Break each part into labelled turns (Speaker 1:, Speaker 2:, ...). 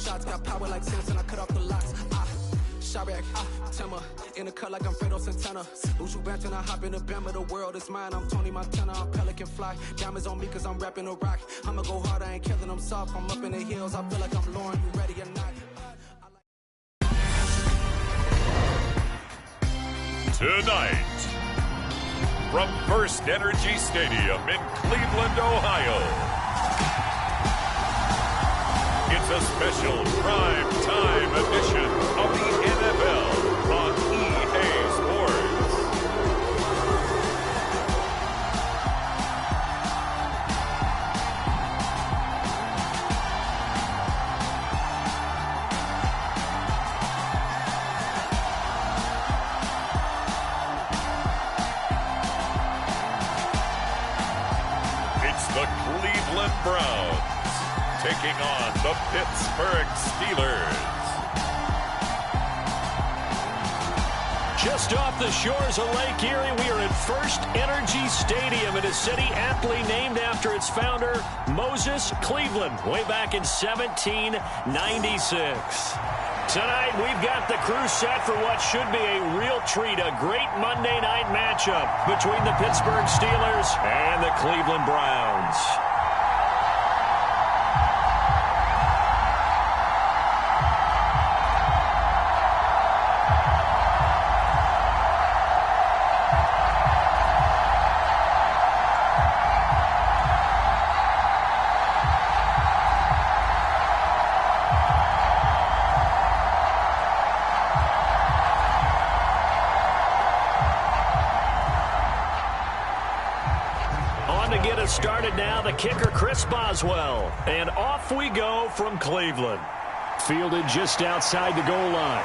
Speaker 1: shots. Got power like Simpson, I cut off the locks. Chirac, Timmer, in the cut like I'm Fredo Santana. Uju Banton, I hop in the Bama, the world is mine. I'm Tony Montana, I'm Pelican Fly. Diamonds on me cause I'm rapping a rock. I'ma go hard, I ain't killing them soft. I'm up in the hills, I feel like I'm Lauren, you ready or not?
Speaker 2: Tonight, from First Energy Stadium in Cleveland, Ohio, it's a special prime time edition of the NFL on EA Sports. It's the Cleveland Browns taking on the Pittsburgh Steelers.
Speaker 3: Just off the shores of Lake Erie, we are at First Energy Stadium in a city aptly named after its founder, Moses Cleveland, way back in 1796. Tonight, we've got the crew set for what should be a real treat, a great Monday night matchup between the Pittsburgh Steelers and the Cleveland Browns. Started now, the kicker, Chris Boswell. And off we go from Cleveland. Fielded just outside the goal line.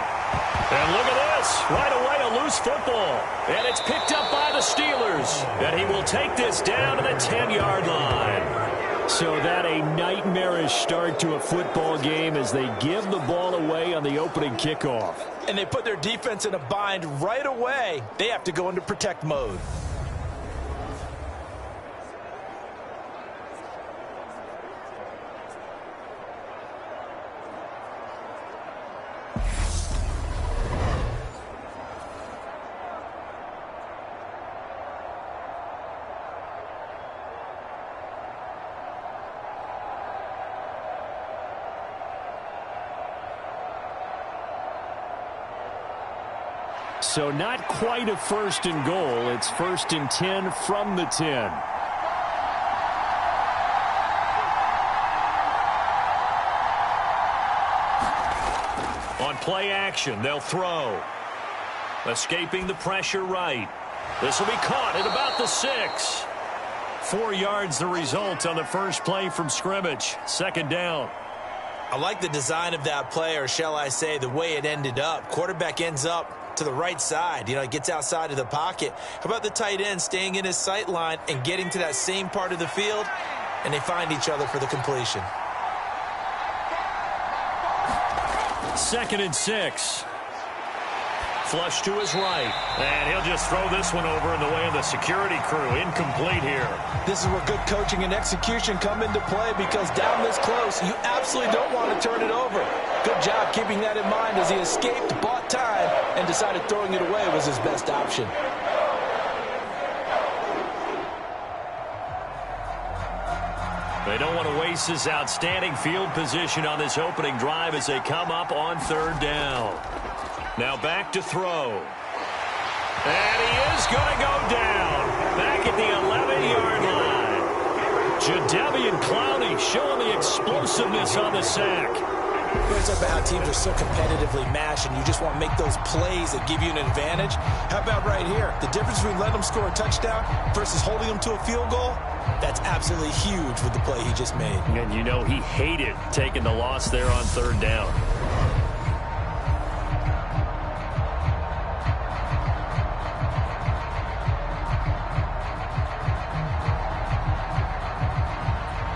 Speaker 3: And look at this. Right away, a loose football. And it's picked up by the Steelers. And he will take this down to the 10-yard line. So that a nightmarish start to a football game as they give the ball away on the opening kickoff.
Speaker 4: And they put their defense in a bind right away. They have to go into protect mode.
Speaker 3: So not quite a first and goal. It's 1st and 10 from the 10. On play action, they'll throw. Escaping the pressure right. This will be caught at about the 6. 4 yards the result on the first play from scrimmage. 2nd down.
Speaker 4: I like the design of that play, or shall I say the way it ended up. Quarterback ends up to the right side. You know, it gets outside of the pocket. How about the tight end staying in his sight line and getting to that same part of the field, and they find each other for the completion.
Speaker 3: 2nd and 6. Flush to his right. And he'll just throw this one over in the way of the security crew. Incomplete here.
Speaker 4: This is where good coaching and execution come into play, because down this close, you absolutely don't want to turn it over. Good job keeping that in mind as he escaped, bought time, and decided throwing it away was his best option.
Speaker 3: They don't want to waste this outstanding field position on this opening drive as they come up on 3rd down. Now back to throw. And he is going to go down. Back at the 11-yard line. Jadeveon Clowney showing the explosiveness on the sack.
Speaker 4: It's about how teams are so competitively matched, and you just want to make those plays that give you an advantage. How about right here? The difference between letting them score a touchdown versus holding them to a field goal, that's absolutely huge with the play he just made.
Speaker 3: And you know he hated taking the loss there on 3rd down.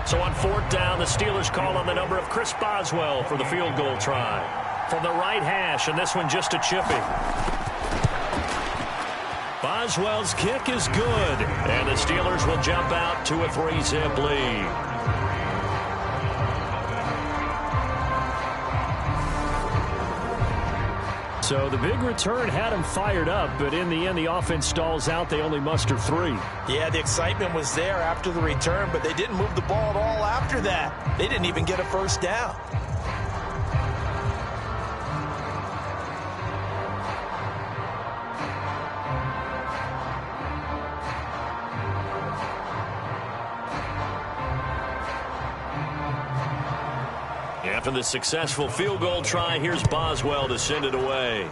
Speaker 3: So on 4th down, the Steelers call on the number of Chris Boswell for the field goal try. From the right hash, and this one just a chipping. Boswell's kick is good, and the Steelers will jump out to a 3-zip lead. So the big return had them fired up, but in the end, the offense stalls out. They only muster 3.
Speaker 4: Yeah, the excitement was there after the return, but they didn't move the ball at all after that. They didn't even get a first down.
Speaker 3: After the successful field goal try, here's Boswell to send it away.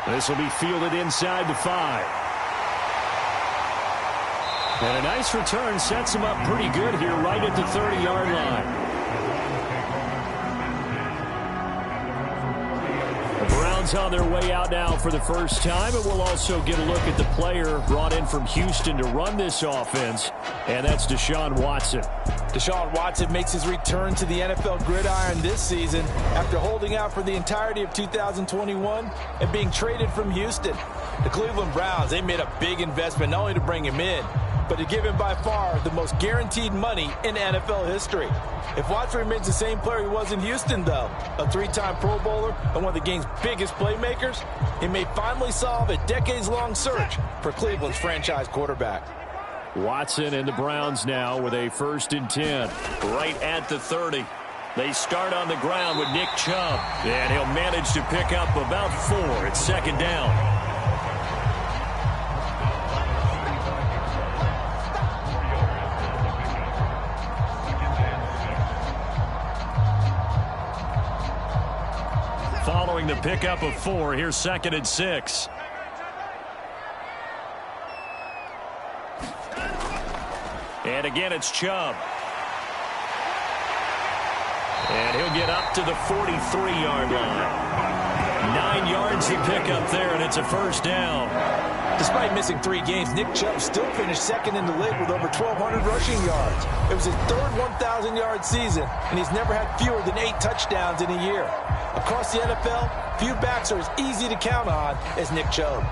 Speaker 3: This will be fielded inside the 5. And a nice return sets him up pretty good here right at the 30-yard line. The Browns on their way out now for the first time, and we'll also get a look at the player brought in from Houston to run this offense, and that's Deshaun Watson.
Speaker 4: Deshaun Watson makes his return to the NFL gridiron this season after holding out for the entirety of 2021 and being traded from Houston. The Cleveland Browns, they made a big investment not only to bring him in, but to give him by far the most guaranteed money in NFL history. If Watson remains the same player he was in Houston, though, a 3-time Pro Bowler and one of the game's biggest playmakers, he may finally solve a decades-long search for Cleveland's franchise quarterback.
Speaker 3: Watson and the Browns now with a 1st and 10 right at the 30. They start on the ground with Nick Chubb, and he'll manage to pick up about 4. It's 2nd down. Following the pickup of 4, here's 2nd and 6. And again, it's Chubb. And he'll get up to the 43-yard line. 9 yards to pick up there, and it's a 1st down.
Speaker 4: Despite missing 3 games, Nick Chubb still finished 2nd in the league with over 1,200 rushing yards. It was his 3rd 1,000-yard season, and he's never had fewer than 8 touchdowns in a year. Across the NFL, few backs are as easy to count on as Nick Chubb.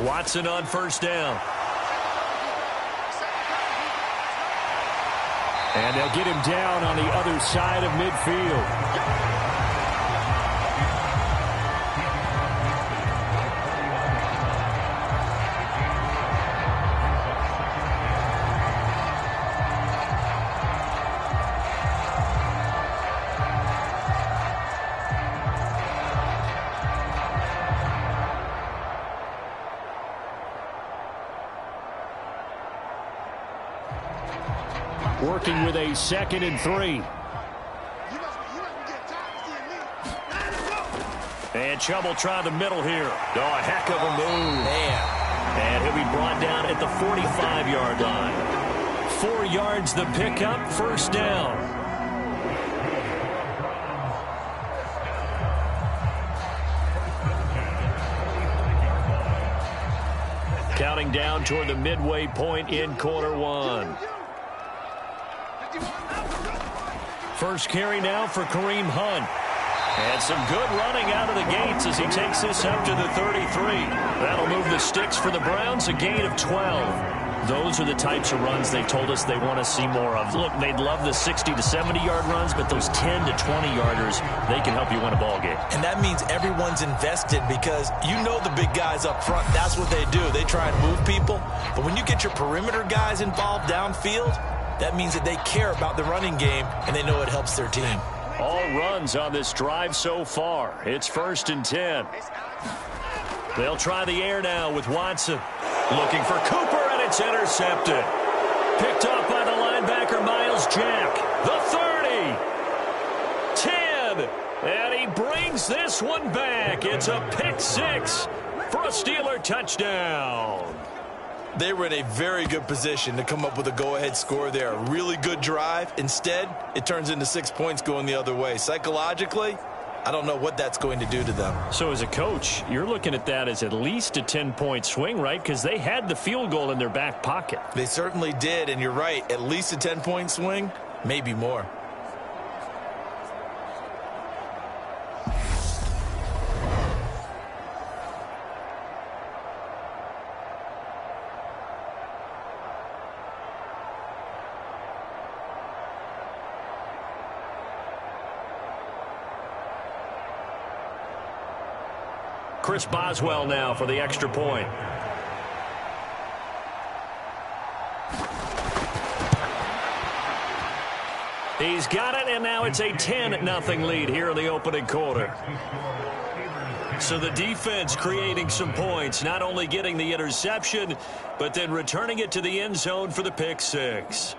Speaker 3: Watson on 1st down. And they'll get him down on the other side of midfield. Working with a 2nd and 3. And Chubb will try the middle here. Oh, a heck of a move.
Speaker 4: Man.
Speaker 3: And he'll be brought down at the 45-yard line. 4 yards the pickup, 1st down. Counting down toward the midway point in quarter 1. First carry now for Kareem Hunt. And some good running out of the gates as he takes this up to the 33. That'll move the sticks for the Browns, a gain of 12. Those are the types of runs they've told us they want to see more of. Look, they'd love the 60 to 70-yard runs, but those 10 to 20-yarders, they can help you win a ball game.
Speaker 4: And that means everyone's invested because you know the big guys up front, that's what they do. They try and move people. But when you get your perimeter guys involved downfield, that means that they care about the running game, and they know it helps their team.
Speaker 3: All runs on this drive so far. It's 1st and 10. They'll try the air now with Watson. Looking for Cooper, and it's intercepted. Picked off by the linebacker, Miles Jack. The 30. 10. And he brings this one back. It's a pick 6 for a Steeler touchdown.
Speaker 4: They were in a very good position to come up with a go-ahead score there. A really good drive. Instead, it turns into 6 points going the other way. Psychologically, I don't know what that's going to do to them.
Speaker 3: So as a coach, you're looking at that as at least a 10-point swing, right? Because they had the field goal in their back pocket.
Speaker 4: They certainly did, and you're right. At least a 10-point swing, maybe more.
Speaker 3: Chris Boswell now for the extra point. He's got it, and now it's a 10-0 lead here in the opening quarter. So the defense creating some points, not only getting the interception, but then returning it to the end zone for the pick six.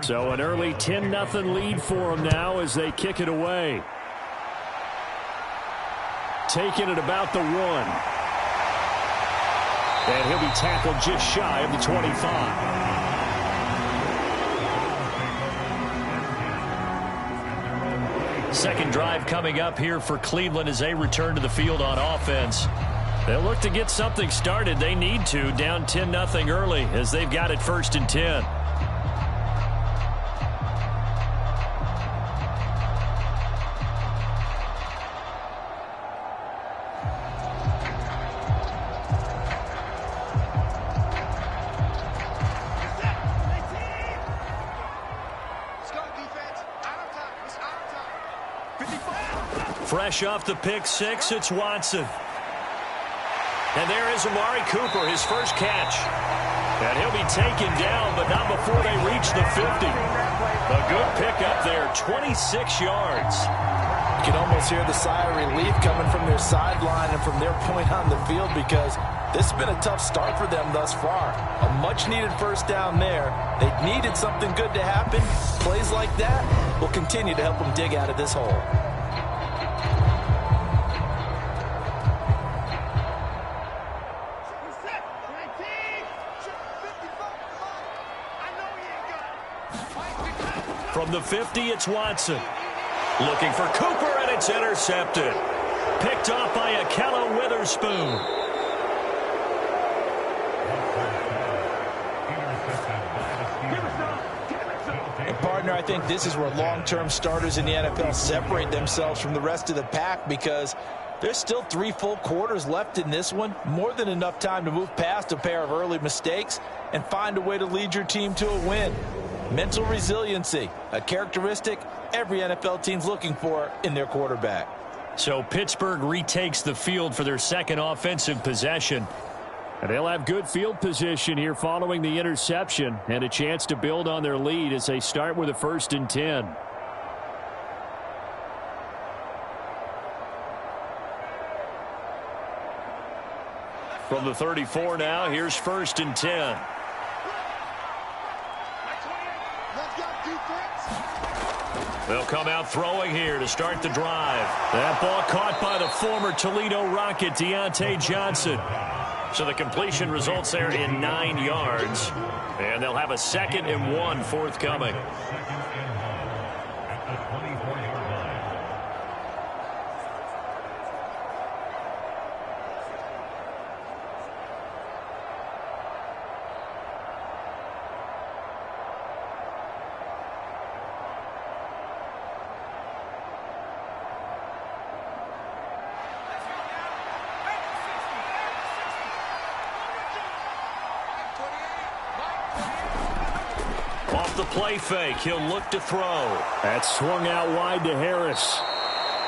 Speaker 3: So an early 10-0 lead for them now as they kick it away. Taking it about the 1. And he'll be tackled just shy of the 25. Second drive coming up here for Cleveland as they return to the field on offense. They'll look to get something started. They need to, down 10-0 early as they've got it 1st and 10. Fresh off the pick six, it's Watson. And there is Amari Cooper, his first catch. And he'll be taken down, but not before they reach the 50. A good pickup there, 26 yards.
Speaker 4: You can almost hear the sigh of relief coming from their sideline and from their point on the field because this has been a tough start for them thus far. A much-needed first down there. They needed something good to happen. Plays like that will continue to help them dig out of this hole.
Speaker 3: From the 50, it's Watson. Looking for Cooper, and it's intercepted. Picked off by Akello Witherspoon.
Speaker 4: And partner, I think this is where long-term starters in the NFL separate themselves from the rest of the pack because there's still 3 full quarters left in this one. More than enough time to move past a pair of early mistakes and find a way to lead your team to a win. Mental resiliency, a characteristic every NFL team's looking for in their quarterback.
Speaker 3: So Pittsburgh retakes the field for their second offensive possession. And they'll have good field position here following the interception and a chance to build on their lead as they start with a 1st and 10. From the 34 now, here's 1st and 10. They'll come out throwing here to start the drive. That ball caught by the former Toledo Rocket, Deontay Johnson. So the completion results there in 9 yards. And they'll have a 2nd and 1 forthcoming. The play fake. He'll look to throw. That's swung out wide to Harris.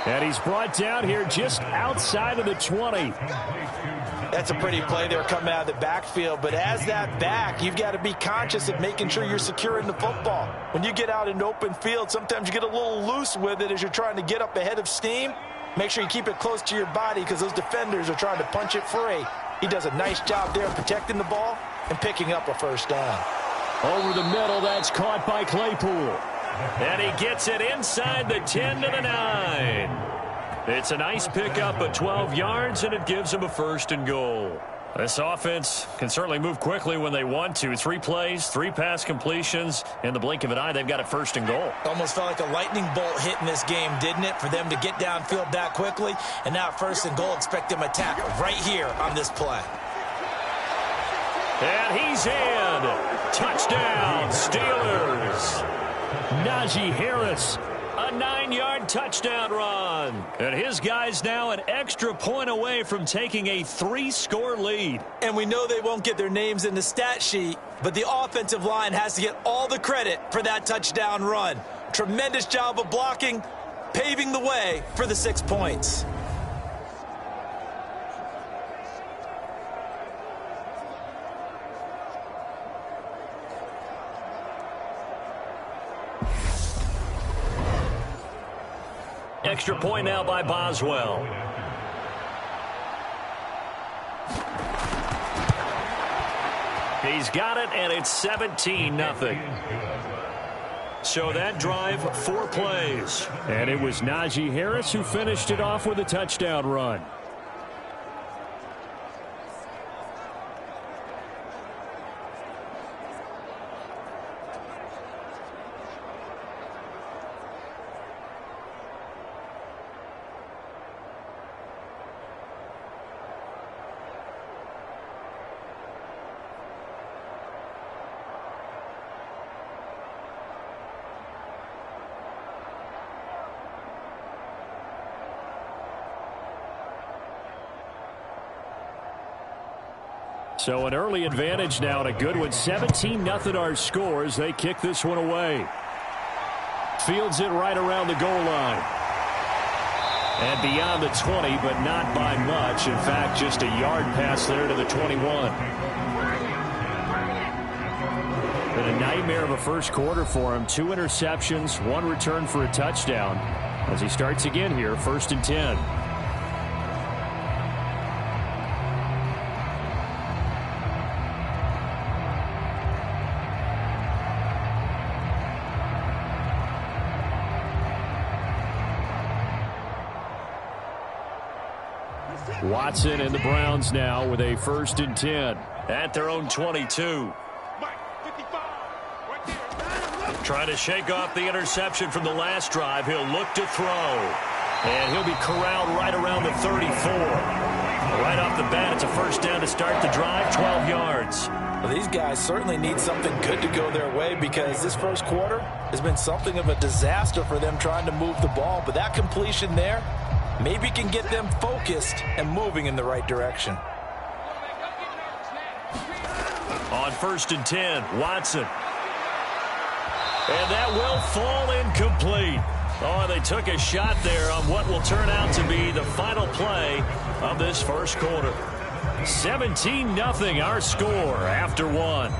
Speaker 3: And he's brought down here just outside of the 20.
Speaker 4: That's a pretty play there coming out of the backfield. But as that back, you've got to be conscious of making sure you're securing the football. When you get out in open field, sometimes you get a little loose with it as you're trying to get up ahead of steam. Make sure you keep it close to your body because those defenders are trying to punch it free. He does a nice job there protecting the ball and picking up a first down.
Speaker 3: Over the middle, that's caught by Claypool. And he gets it inside the 10 to the 9. It's a nice pickup at 12 yards, and it gives him a 1st and goal. This offense can certainly move quickly when they want to. 3 plays, 3 pass completions. In the blink of an eye, they've got a 1st and goal.
Speaker 4: Almost felt like a lightning bolt hit in this game, didn't it? For them to get downfield that quickly. And now 1st and goal, expect them to tackle right here on this play.
Speaker 3: And he's in. Touchdown, Steelers. Najee Harris, a 9-yard touchdown run. And his guy's now an extra point away from taking a 3-score lead.
Speaker 4: And we know they won't get their names in the stat sheet, but the offensive line has to get all the credit for that touchdown run. Tremendous job of blocking, paving the way for the 6 points.
Speaker 3: Extra point now by Boswell. He's got it, and it's 17-0. So that drive, 4 plays. And it was Najee Harris who finished it off with a touchdown run. So an early advantage now, and a good one. 17-0 our scores. They kick this one away. Fields it right around the goal line. And beyond the 20, but not by much. In fact, just a yard pass there to the 21. Been a nightmare of a first quarter for him. 2 interceptions, 1 return for a touchdown. As he starts again here, 1st and 10. Watson and the Browns now with a 1st and 10 at their own 22. Trying to shake off the interception from the last drive. He'll look to throw. And he'll be corralled right around the 34. Right off the bat, it's a 1st down to start the drive, 12 yards.
Speaker 4: Well, these guys certainly need something good to go their way because this first quarter has been something of a disaster for them trying to move the ball. But that completion there maybe can get them focused and moving in the right direction.
Speaker 3: On 1st and 10, Watson. And that will fall incomplete. Oh, they took a shot there on what will turn out to be the final play of this first quarter. 17-0 our score after 1.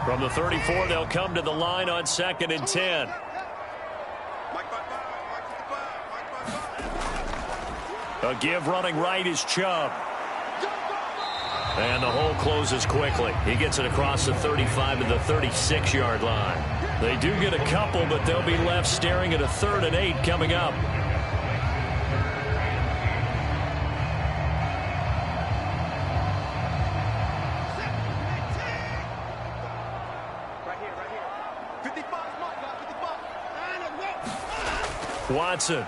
Speaker 3: From the 34, they'll come to the line on 2nd and 10. A give running right is Chubb. And the hole closes quickly. He gets it across the 35 to the 36-yard line. They do get a couple, but they'll be left staring at a 3rd and 8 coming up. Watson.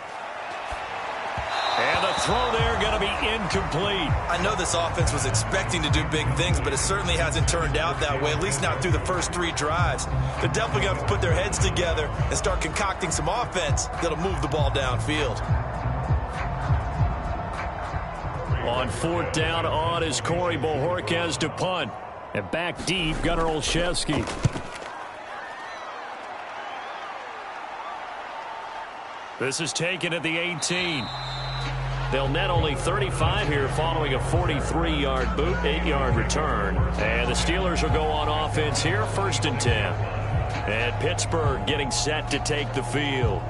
Speaker 3: And the throw there going to be incomplete.
Speaker 4: I know this offense was expecting to do big things, but it certainly hasn't turned out that way, at least not through the first 3 drives. They're definitely going to have to put their heads together and start concocting some offense that'll move the ball downfield.
Speaker 3: On 4th down, on is Corey Bojorquez to punt. And back deep, Gunnar Olszewski. This is taken at the 18. They'll net only 35 here following a 43-yard boot, 8-yard return. And the Steelers will go on offense here, 1st and 10. And Pittsburgh getting set to take the field.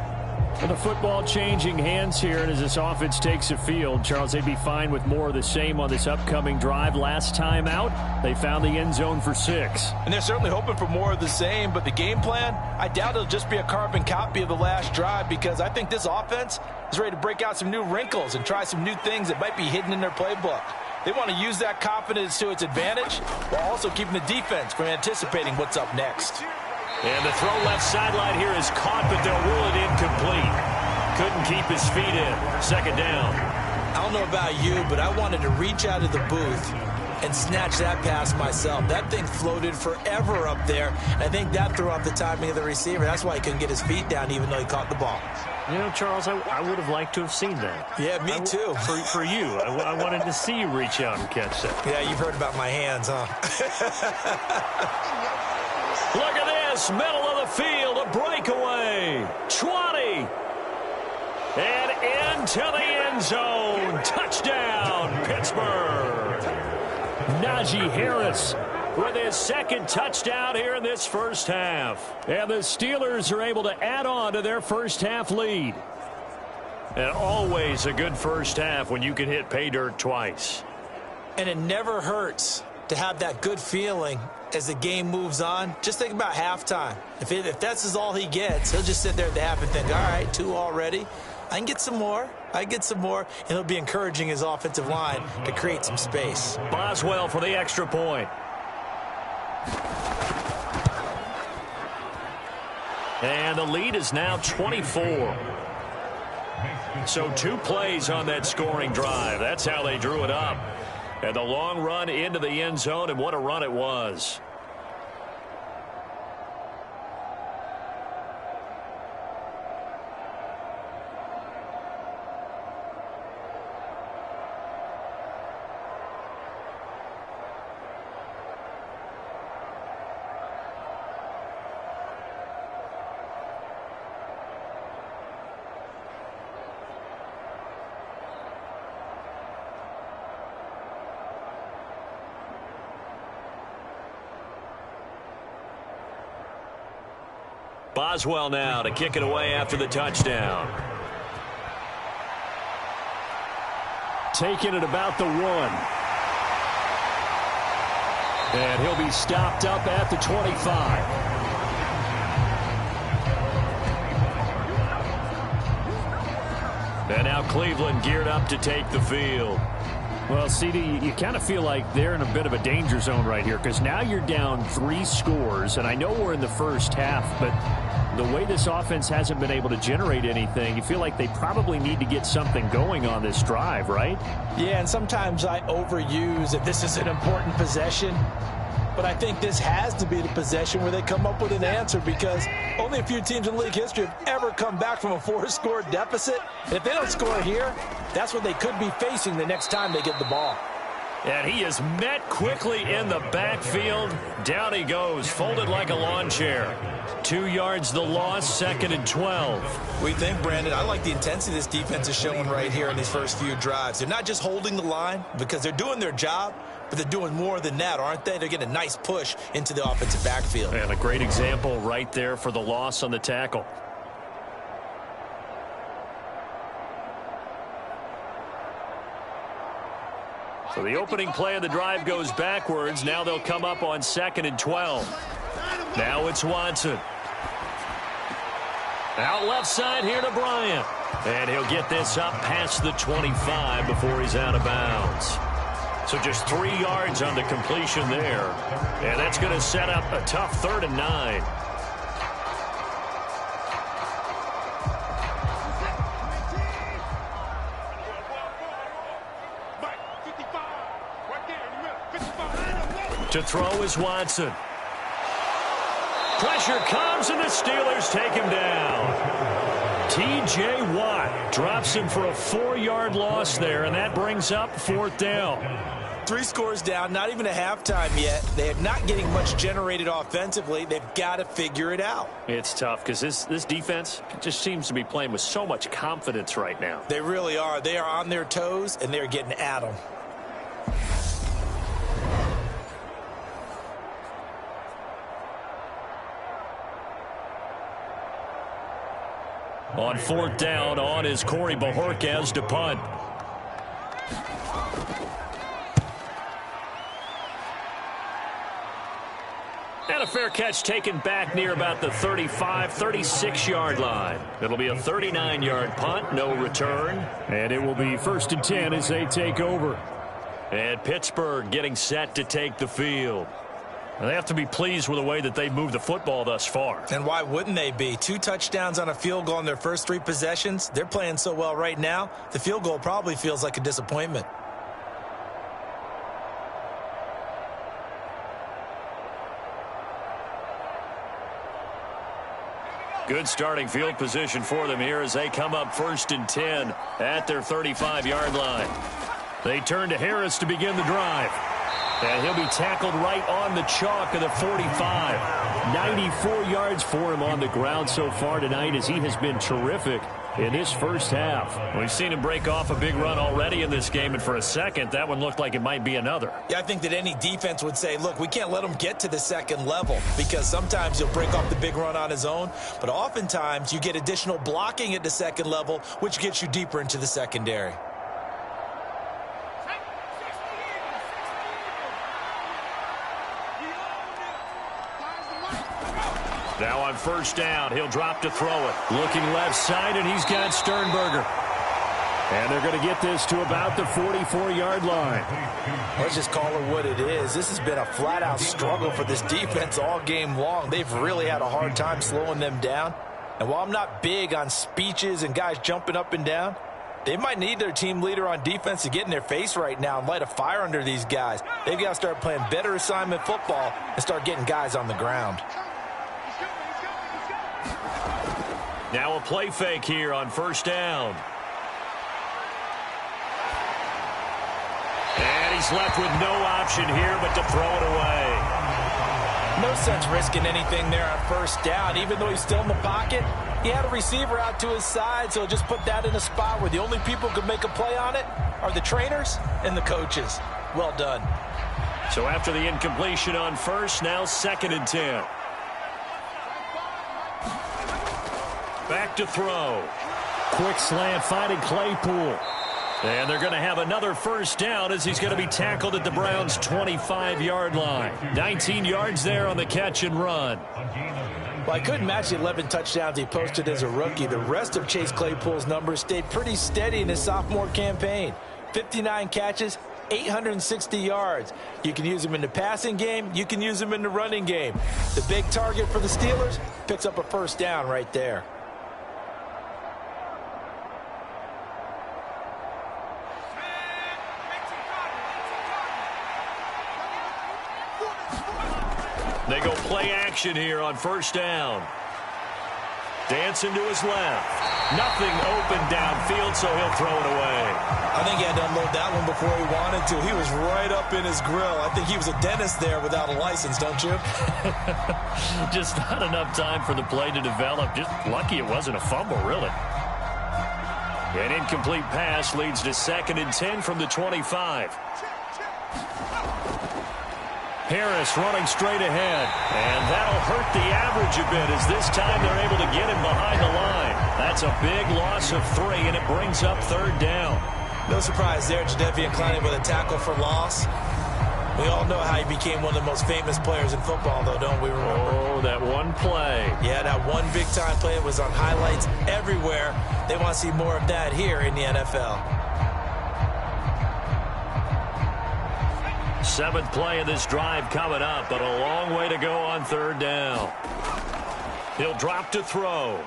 Speaker 3: And the football changing hands here, and as this offense takes the field, Charles, they'd be fine with more of the same on this upcoming drive. Last time out, they found the end zone for 6.
Speaker 4: And they're certainly hoping for more of the same, but the game plan, I doubt it'll just be a carbon copy of the last drive because I think this offense is ready to break out some new wrinkles and try some new things that might be hidden in their playbook. They want to use that confidence to its advantage while also keeping the defense from anticipating what's up next.
Speaker 3: And the throw left sideline here is caught, but they'll rule it incomplete. Couldn't keep his feet in. Second down.
Speaker 4: I don't know about you, but I wanted to reach out of the booth and snatch that pass myself. That thing floated forever up there. I think that threw off the timing of the receiver. That's why he couldn't get his feet down even though he caught the ball.
Speaker 3: You know, Charles, I would have liked to have seen that.
Speaker 4: Yeah, me too.
Speaker 3: For you. I wanted to see you reach out and catch that.
Speaker 4: Yeah, you've heard about my hands, huh?
Speaker 3: Look at this. Middle of the field. A breakaway. 20. And into the end zone. Touchdown, Pittsburgh. Najee Harris with his second touchdown here in this first half. And the Steelers are able to add on to their first half lead. And always a good first half when you can hit pay dirt twice.
Speaker 4: And it never hurts to have that good feeling as the game moves on. Just think about halftime. If that's all he gets, he'll just sit there at the half and think, all right, 2 already. I can get some more. And he'll be encouraging his offensive line to create some space.
Speaker 3: Boswell for the extra point. And the lead is now 24. So 2 plays on that scoring drive. That's how they drew it up. And the long run into the end zone, and what a run it was. Boswell now to kick it away after the touchdown. Taking it about the 1. And he'll be stopped up at the 25. And now Cleveland geared up to take the field. Well, CD, you kind of feel like they're in a bit of a danger zone right here because now you're down 3 scores, and I know we're in the first half, but the way this offense hasn't been able to generate anything, you feel like they probably need to get something going on this drive, right?
Speaker 4: Yeah, and sometimes I overuse that this is an important possession, but I think this has to be the possession where they come up with an answer because only a few teams in league history have ever come back from a 4-score deficit. And if they don't score here, that's what they could be facing the next time they get the ball.
Speaker 3: And he is met quickly in the backfield. Down he goes, folded like a lawn chair. 2 yards the loss, 2nd and 12.
Speaker 4: What do you think, Brandon? I like the intensity this defense is showing right here in these first few drives. They're not just holding the line because they're doing their job, but they're doing more than that, aren't they? They're getting a nice push into the offensive backfield.
Speaker 3: And a great example right there for the loss on the tackle. So the opening play of the drive goes backwards. Now they'll come up on 2nd and 12. Now it's Watson. Out left side here to Bryant. And he'll get this up past the 25 before he's out of bounds. So just 3 yards on the completion there. And that's going to set up a tough 3rd and 9. To throw is Watson. Pressure comes, and the Steelers take him down. T.J. Watt drops him for a 4-yard loss there, and that brings up 4th down.
Speaker 4: 3 scores down, not even a halftime yet. They are not getting much generated offensively. They've got to figure it out.
Speaker 3: It's tough because this defense just seems to be playing with so much confidence right now.
Speaker 4: They really are. They are on their toes, and they're getting at them.
Speaker 3: On 4th down, on is Corey Bojorquez to punt. And a fair catch taken back near about the 35, 36-yard line. It'll be a 39-yard punt, no return. And it will be 1st and 10 as they take over. And Pittsburgh getting set to take the field. And they have to be pleased with the way that they've moved the football thus far.
Speaker 4: And why wouldn't they be? 2 touchdowns on a field goal in their first 3 possessions. They're playing so well right now, the field goal probably feels like a disappointment.
Speaker 3: Good starting field position for them here as they come up 1st and 10 at their 35-yard line. They turn to Harris to begin the drive. And he'll be tackled right on the chalk of the 45. 94 yards for him on the ground so far tonight as he has been terrific in this first half. We've seen him break off a big run already in this game, and for a second, that one looked like it might be another.
Speaker 4: Yeah, I think that any defense would say, look, we can't let him get to the second level because sometimes he'll break off the big run on his own, but oftentimes you get additional blocking at the second level, which gets you deeper into the secondary.
Speaker 3: Now on 1st down, he'll drop to throw it. Looking left side, and he's got Sternberger. And they're going to get this to about the 44-yard line.
Speaker 4: Let's just call it what it is. This has been a flat-out struggle for this defense all game long. They've really had a hard time slowing them down. And while I'm not big on speeches and guys jumping up and down, they might need their team leader on defense to get in their face right now and light a fire under these guys. They've got to start playing better assignment football and start getting guys on the ground.
Speaker 3: Now a play fake here on 1st down. And he's left with no option here but to throw it away.
Speaker 4: No sense risking anything there on 1st down. Even though he's still in the pocket, he had a receiver out to his side, so just put that in a spot where the only people who can make a play on it are the trainers and the coaches. Well done.
Speaker 3: So after the incompletion on 1st, now 2nd and 10. Back to throw. Quick slant finding Claypool. And they're going to have another 1st down as he's going to be tackled at the Browns' 25-yard line. 19 yards there on the catch and run.
Speaker 4: Well, I couldn't match the 11 touchdowns he posted as a rookie. The rest of Chase Claypool's numbers stayed pretty steady in his sophomore campaign. 59 catches, 860 yards. You can use him in the passing game. You can use him in the running game. The big target for the Steelers picks up a 1st down right there.
Speaker 3: They go play action here on 1st down. Dancing to his left. Nothing open downfield, so he'll throw it away.
Speaker 4: I think he had to unload that one before he wanted to. He was right up in his grill. I think he was a dentist there without a license, don't you?
Speaker 3: Just not enough time for the play to develop. Just lucky it wasn't a fumble, really. An incomplete pass leads to 2nd and 10 from the 25. Harris running straight ahead, and that'll hurt the average a bit as this time they're able to get him behind the line. That's a big loss of 3, and it brings up 3rd down.
Speaker 4: No surprise there, Jadeveon Clowney with a tackle for loss. We all know how he became one of the most famous players in football, though, don't we remember?
Speaker 3: Oh, that one play.
Speaker 4: Yeah, that one big-time play was on highlights everywhere. They want to see more of that here in the NFL.
Speaker 3: 7th play of this drive coming up, but a long way to go on 3rd down. He'll drop to throw.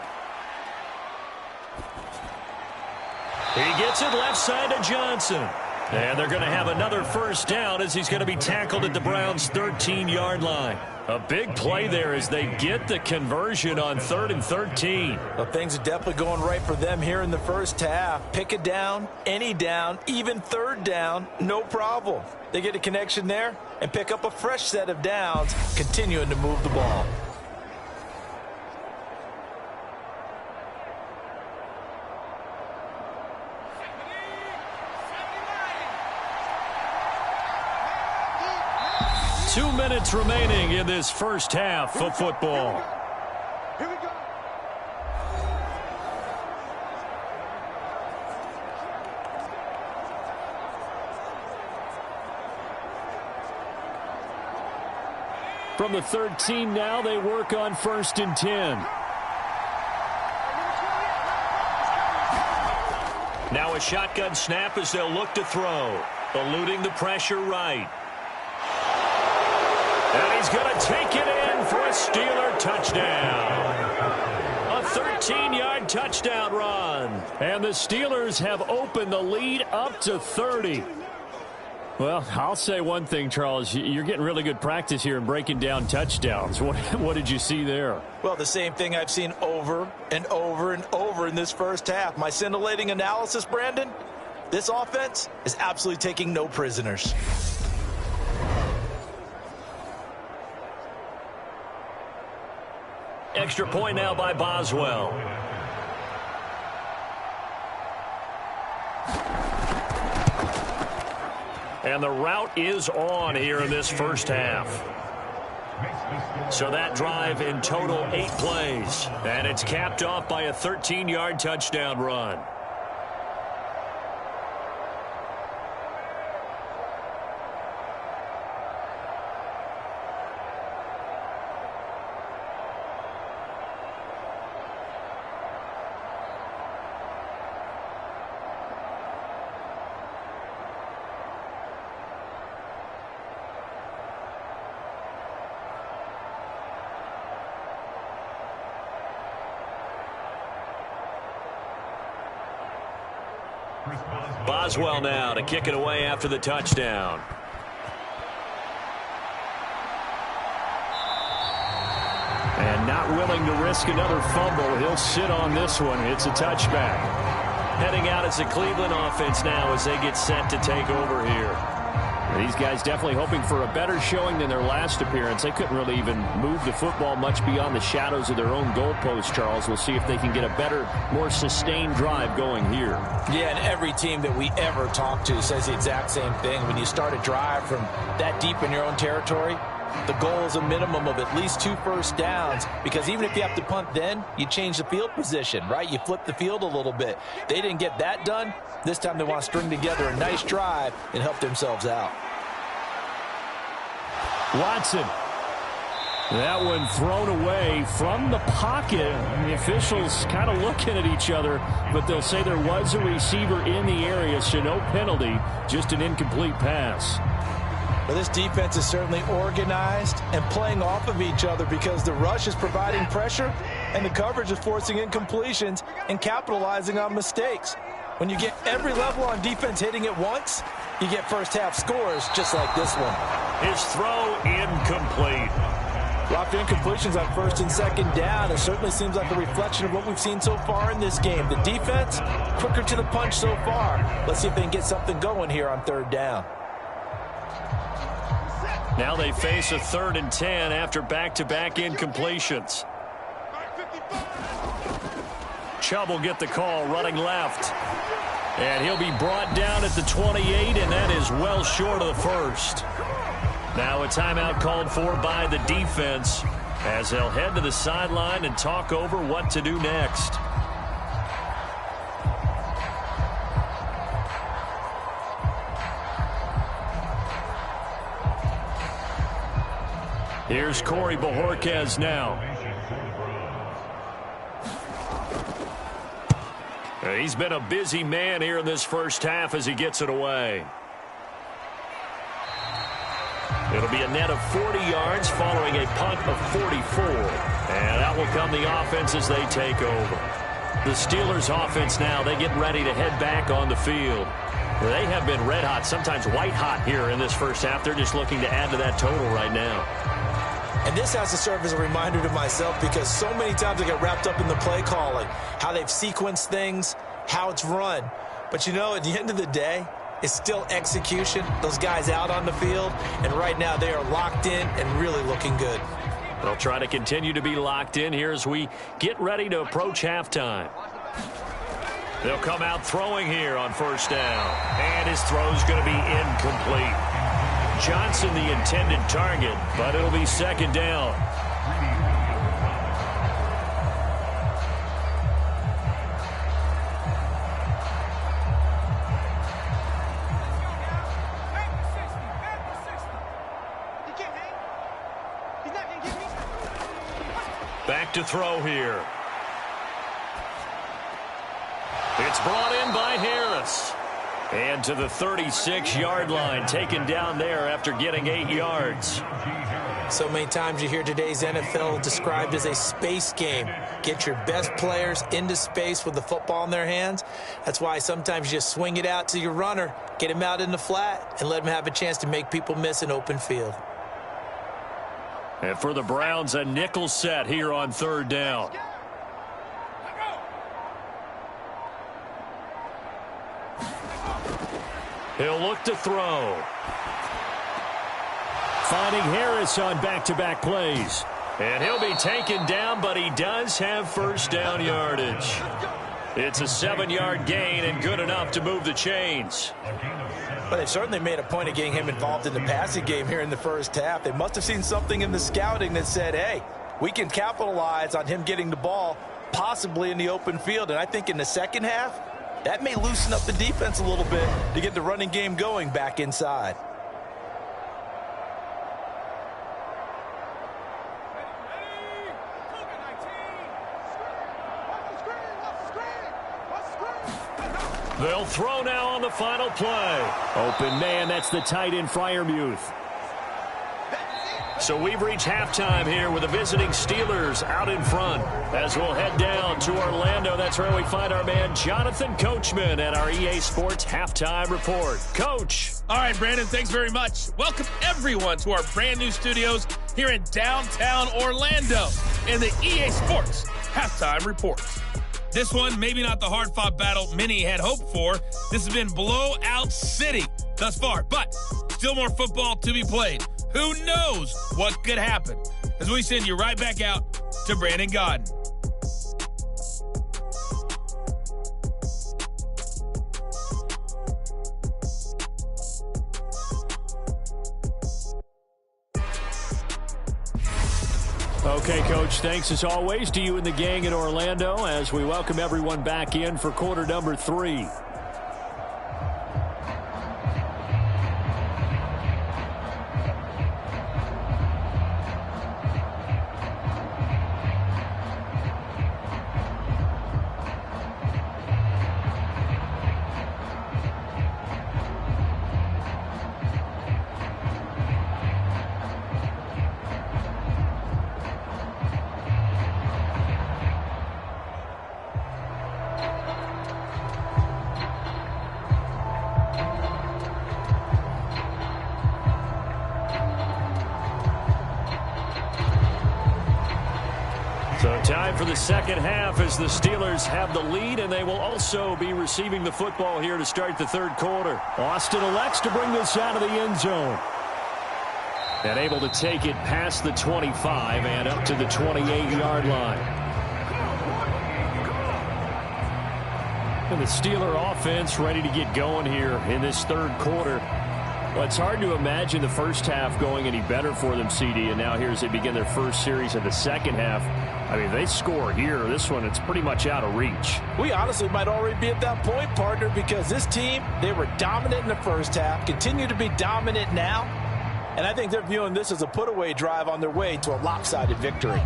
Speaker 3: He gets it left side to Johnson. And they're going to have another 1st down as he's going to be tackled at the Browns' 13-yard line. A big play there as they get the conversion on 3rd and 13.
Speaker 4: Well, things are definitely going right for them here in the first half. Pick a down, any down, even 3rd down, no problem. They get a connection there and pick up a fresh set of downs, continuing to move the ball.
Speaker 3: Two minutes remaining in this first half of football.
Speaker 5: Here we go.
Speaker 3: From the 13 now, they work on 1st and 10. Now a shotgun snap as they'll look to throw. eluding the pressure right. And he's going to take it in for a Steeler touchdown. A 13-yard touchdown run. And the Steelers have opened the lead up to 30. Well, I'll say one thing, Charles. You're getting really good practice here in breaking down touchdowns. What did you see there?
Speaker 4: Well, the same thing I've seen over and over and over in this first half. My scintillating analysis, Brandon, this offense is absolutely taking no prisoners.
Speaker 3: Extra point now by Boswell. And the route is on here in this first half. So that drive in total 8 plays. And it's capped off by a 13-yard touchdown run. Boswell now to kick it away after the touchdown. And not willing to risk another fumble. He'll sit on this one. It's a touchback. Heading out as the Cleveland offense now as they get set to take over here. These guys definitely hoping for a better showing than their last appearance. They couldn't really even move the football much beyond the shadows of their own goalpost, Charles. We'll see if they can get a better, more sustained drive going here.
Speaker 4: Yeah, and every team that we ever talk to says the exact same thing. When you start a drive from that deep in your own territory, the goal is a minimum of at least 2 first downs, because even if you have to punt then, you change the field position, right? You flip the field a little bit. They didn't get that done. This time they want to string together a nice drive and help themselves out.
Speaker 3: Watson. That one thrown away from the pocket. The officials kind of looking at each other, but they'll say there was a receiver in the area, so no penalty, just an incomplete pass.
Speaker 4: Well, this defense is certainly organized and playing off of each other, because the rush is providing pressure and the coverage is forcing incompletions and capitalizing on mistakes. When you get every level on defense hitting at once, you get first half scores just like this one.
Speaker 3: His throw incomplete.
Speaker 4: Locked incompletions on first and second down. It certainly seems like a reflection of what we've seen so far in this game. The defense, quicker to the punch so far. Let's see if they can get something going here on third down.
Speaker 3: Now they face a 3rd and 10 after back-to-back incompletions. Chubb will get the call, running left. And he'll be brought down at the 28, and that is well short of the first. Now a timeout called for by the defense as they'll head to the sideline and talk over what to do next. Here's Corey Bojorquez now. He's been a busy man here in this first half as he gets it away. It'll be a net of 40 yards following a punt of 44. And out will come the offense as they take over. The Steelers offense now, they get ready to head back on the field. They have been red hot, sometimes white hot here in this first half. They're just looking to add to that total right now.
Speaker 4: And this has to serve as a reminder to myself, because so many times I get wrapped up in the play calling, how they've sequenced things, how it's run. But, you know, at the end of the day, it's still execution. Those guys out on the field, and right now they are locked in and really looking good.
Speaker 3: They'll try to continue to be locked in here as we get ready to approach halftime. They'll come out throwing here on first down. And his throw's going to be incomplete. Johnson the intended target, but it'll be second down. Back to throw here. It's brought in by Harris. And to the 36-yard line, taken down there after getting 8 yards.
Speaker 4: So many times you hear today's NFL described as a space game. Get your best players into space with the football in their hands. That's why sometimes you just swing it out to your runner, get him out in the flat, and let him have a chance to make people miss an open field.
Speaker 3: And for the Browns, a nickel set here on 3rd down. He'll look to throw. Finding Harris on back-to-back plays. And he'll be taken down, but he does have first down yardage. It's a 7-yard gain and good enough to move the chains.
Speaker 4: But they've certainly made a point of getting him involved in the passing game here in the first half. They must have seen something in the scouting that said, hey, we can capitalize on him getting the ball possibly in the open field. And I think in the second half, that may loosen up the defense a little bit to get the running game going back inside.
Speaker 3: They'll throw now on the final play. Open man, that's the tight end Freiermuth. So we've reached halftime here with the visiting Steelers out in front. As we'll head down to Orlando, that's where we find our man Jonathan Coachman at our EA Sports Halftime Report. Coach.
Speaker 5: All right, Brandon, thanks very much. Welcome everyone to our brand new studios here in downtown Orlando in the EA Sports Halftime Report. This one, maybe not the hard-fought battle many had hoped for. This has been blowout city thus far, but still more football to be played. Who knows what could happen? As we send you right back out to Brandon Godden.
Speaker 3: Okay, Coach, thanks as always to you and the gang in Orlando as we welcome everyone back in for quarter number 3. So time for the second half as the Steelers have the lead, and they will also be receiving the football here to start the third quarter. Austin elects to bring this out of the end zone. And able to take it past the 25 and up to the 28-yard line. And the Steeler offense ready to get going here in this third quarter. Well, it's hard to imagine the first half going any better for them, CD, and now here as they begin their first series of the second half. I mean, they score here. This one, it's pretty much out of reach.
Speaker 4: We honestly might already be at that point, partner, because this team, they were dominant in the first half, continue to be dominant now, and I think they're viewing this as a put-away drive on their way to a lopsided victory.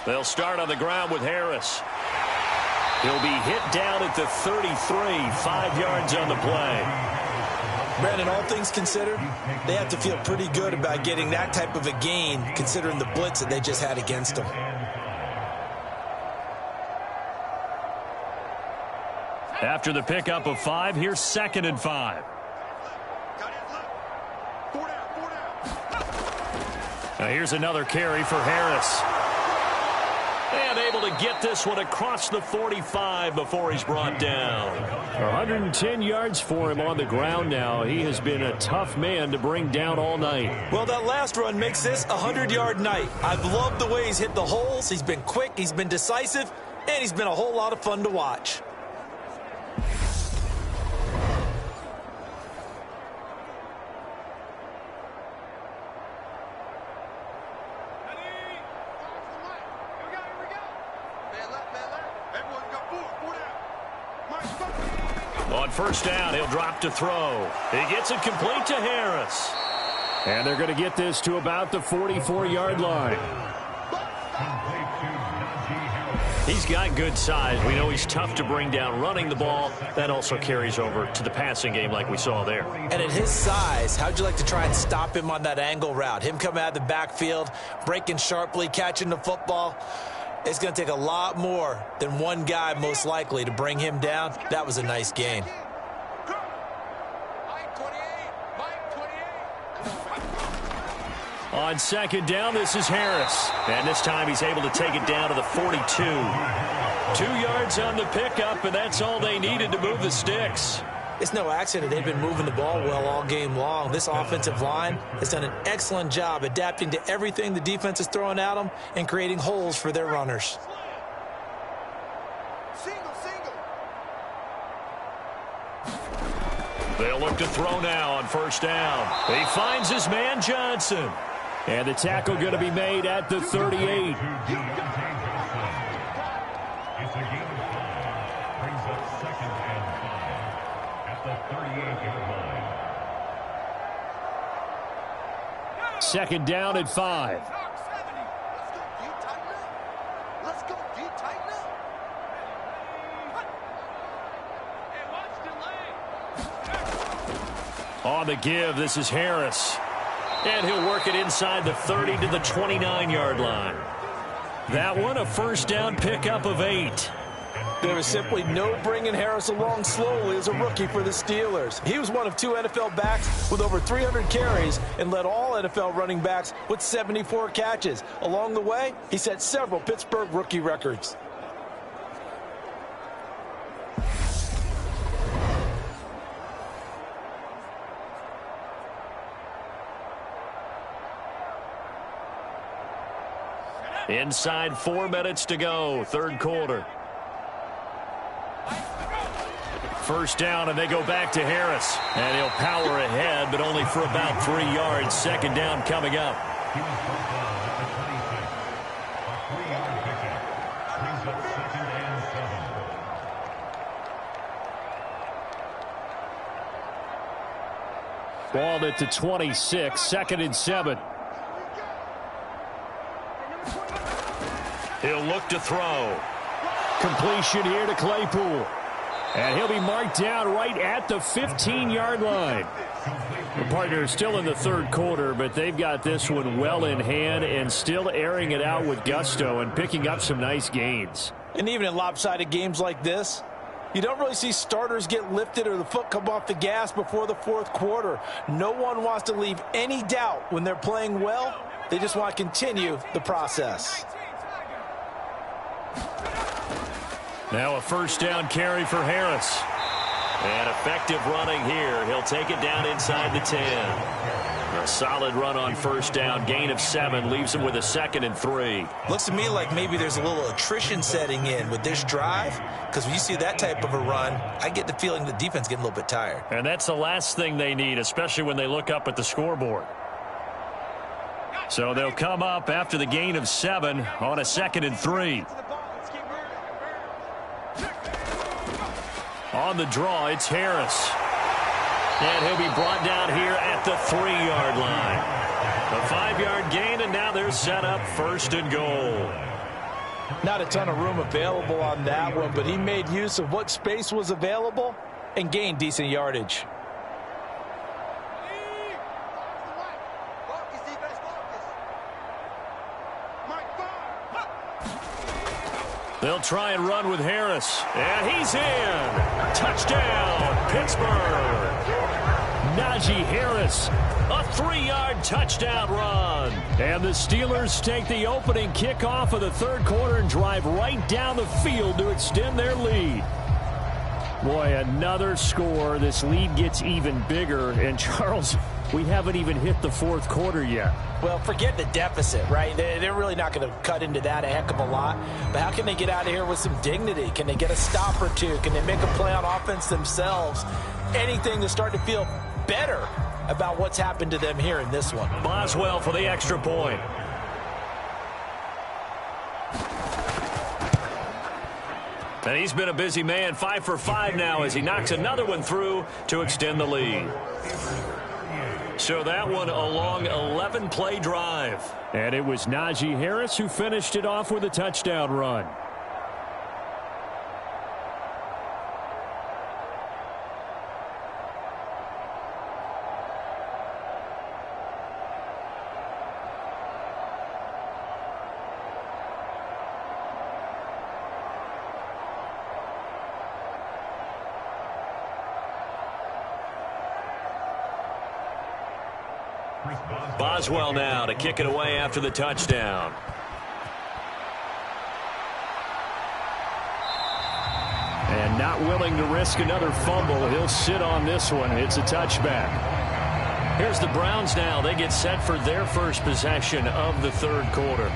Speaker 3: They'll start on the ground with Harris. He'll be hit down at the 33, 5 yards on the play.
Speaker 4: Brandon, all things considered, they have to feel pretty good about getting that type of a gain, considering the blitz that they just had against them.
Speaker 3: After the pickup of 5, here's 2nd and 5. Now here's another carry for Harris. And able to get this one across the 45 before he's brought down. 110 yards for him on the ground now. He has been a tough man to bring down all night.
Speaker 4: Well, that last run makes this a 100-yard night. I've loved the way he's hit the holes. He's been quick, he's been decisive, and he's been a whole lot of fun to watch. On
Speaker 3: first down, he'll drop to throw. He gets it complete to Harris. And they're going to get this to about the 44-yard line. He's got good size. We know he's tough to bring down running the ball. That also carries over to the passing game like we saw there.
Speaker 4: And at his size, how'd you like to try and stop him on that angle route? Him coming out of the backfield, breaking sharply, catching the football. It's going to take a lot more than one guy, most likely, to bring him down. That was a nice gain.
Speaker 3: On second down, this is Harris. And this time he's able to take it down to the 42. 2 yards on the pickup, and that's all they needed to move the sticks.
Speaker 4: It's no accident they've been moving the ball well all game long. This offensive line has done an excellent job adapting to everything the defense is throwing at them and creating holes for their runners.
Speaker 3: They'll look to throw now on first down. He finds his man Johnson. And the tackle going to be made at the 38. Second down at 5. On the give, this is Harris. And he'll work it inside the 30 to the 29-yard line. That one, a first down pickup of 8.
Speaker 4: There was simply no bringing Harris along slowly as a rookie for the Steelers. He was one of 2 NFL backs with over 300 carries and led all NFL running backs with 74 catches. Along the way, he set several Pittsburgh rookie records.
Speaker 3: Inside 4 minutes to go, third quarter. First down, and they go back to Harris. And he'll power ahead, but only for about 3 yards. Second down coming up. Ball at the 26, second and 7. He'll look to throw. Completion here to Claypool. And he'll be marked down right at the 15-yard line. The partner is still in the third quarter, but they've got this one well in hand and still airing it out with gusto and picking up some nice gains.
Speaker 4: And even in lopsided games like this, you don't really see starters get lifted or the foot come off the gas before the fourth quarter. No one wants to leave any doubt when they're playing well. They just want to continue the process.
Speaker 3: Now a first down carry for Harris. And effective running here. He'll take it down inside the 10. A solid run on first down. Gain of 7 leaves him with a 2nd and 3.
Speaker 4: Looks to me like maybe there's a little attrition setting in with this drive. Because when you see that type of a run, I get the feeling the defense getting a little bit tired.
Speaker 3: And that's the last thing they need, especially when they look up at the scoreboard. So they'll come up after the gain of 7 on a 2nd and 3. On the draw, it's Harris. And he'll be brought down here at the 3-yard line. A 5-yard gain, and now they're set up first and goal.
Speaker 4: Not a ton of room available on that one, but he made use of what space was available and gained decent yardage.
Speaker 3: They'll try and run with Harris. And he's in. Touchdown, Pittsburgh. Najee Harris, a 3-yard touchdown run. And the Steelers take the opening kickoff of the third quarter and drive right down the field to extend their lead. Boy, another score. This lead gets even bigger. And, Charles, we haven't even hit the fourth quarter yet.
Speaker 4: Well, forget the deficit, right? They're really not going to cut into that a heck of a lot. But how can they get out of here with some dignity? Can they get a stop or two? Can they make a play on offense themselves? Anything to start to feel better about what's happened to them here in this one.
Speaker 3: Boswell for the extra point. And he's been a busy man, 5 for 5 now as he knocks another one through to extend the lead. So that one a long 11-play drive.
Speaker 6: And it was Najee Harris who finished it off with a touchdown run.
Speaker 3: Boswell now to kick it away after the touchdown.
Speaker 6: And not willing to risk another fumble. He'll sit on this one. It's a touchback.
Speaker 3: Here's the Browns now. They get set for their first possession of the third quarter.